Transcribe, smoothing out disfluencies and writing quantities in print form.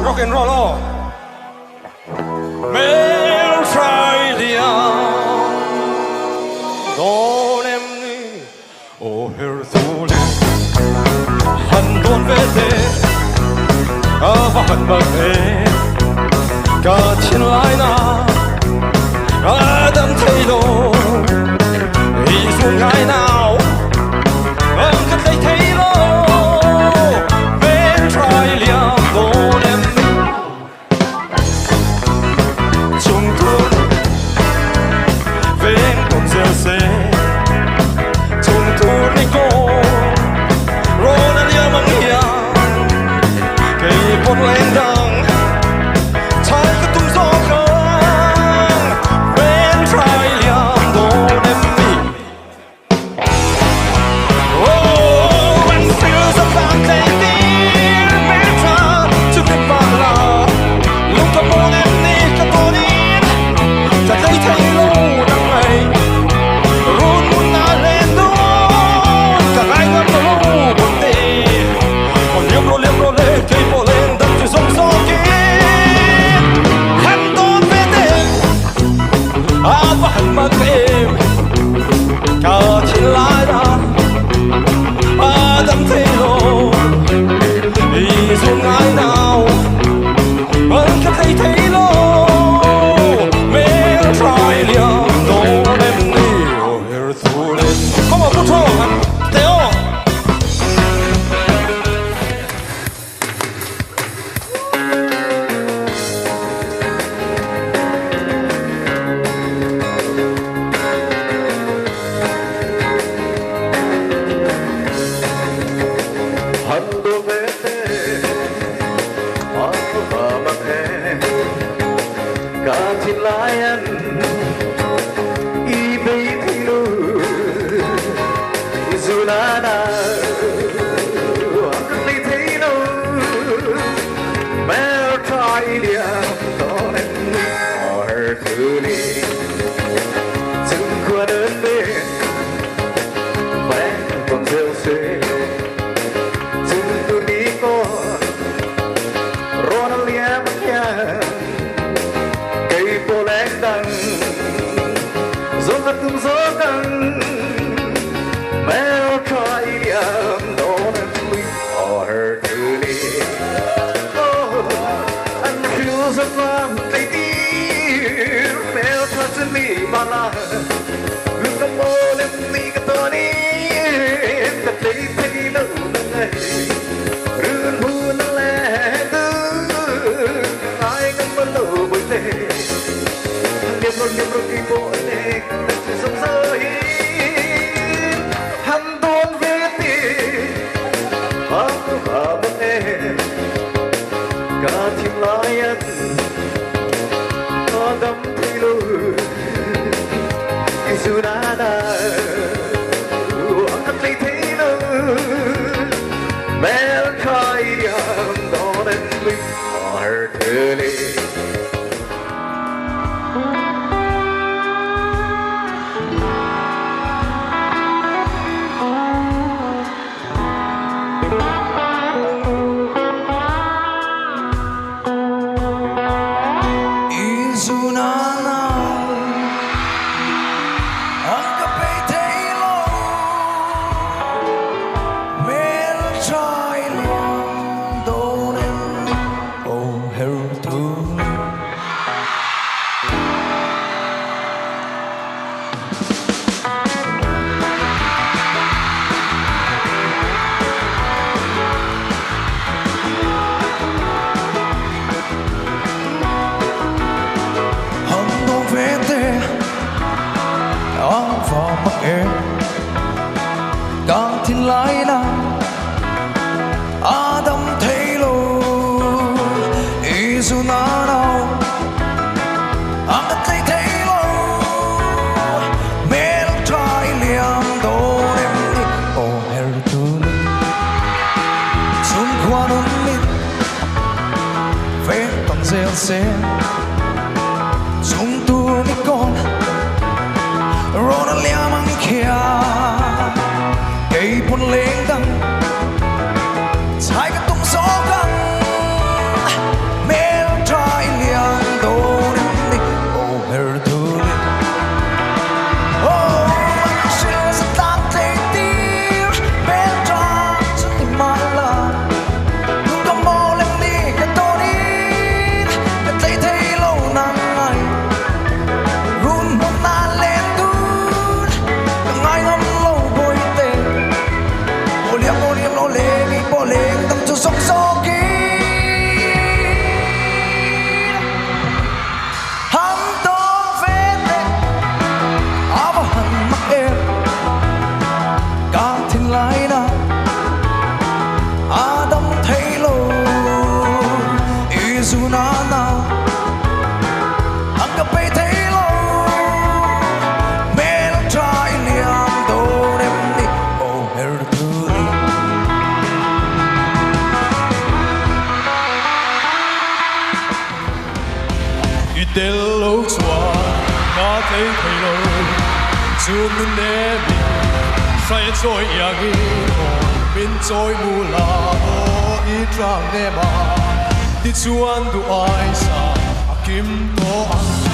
Rock and roll. Đón em đi, ô Herthuli, hân tuôn về thế, và hân mơ thế, cả thiên lai na, đâm thấy lô, ý dù ngày nào, cất lấy thấy lô, bên trái liam đón em đi, chung thương, bên cùng gieo xe. Một lên đằng trái cái tung gió khang bên trái liam đón em đi. Oh, anh siêu rất vang tay tiếng bên ta chưa biết bao là lúc cảm ơn em đi cả tôi đi ta thấy thấy lâu đang ngày run muốn ta lên đó cả hai ngắm lâu buồn tê còn liếm rô lên cây bộ lên sông gió kia hân tôn về tên và hân mơ em cả thiên lai đã đâm thấy lô ý dù ngày nào vẫn cứ thấy lô mê trai liam đón em đi ô Herthuli có một phút thôi ṭheuh. Welcome. Herthuli Càng thiên lại na Adam thei lo Isu na nào Ang thei thei lo Mel trai liam do em đi Oh Herthuli Sun khoan ôm mít Phép bằng rêu xe Sun tu mi con Rona liam ang chiah cây buồn lên đằng hai cái tung gió găng mel trai liang đồ đêm đi oh Herthuli oh anh sẽ rất tan thei tiêu mel trai chân tình mà là nhưng có mò lên đi cái tôi đi cái thei thei lâu nắng ngày run một ta lên đun từng ngày ngâm lâu bồi tê liam lo lên đi bỏ lên tâm cho sống gió kín hắn to về đây áo và hằn mắt em càng thiên lại na Adam thei lo isu na na ang kapay thei lo mel trai liam do em đi oh Herthuli Deuh chuan na thei lo chu min ne mi sai choi yagi min choi mu la o I trang ne ma ti chuan du ai sa kim to ang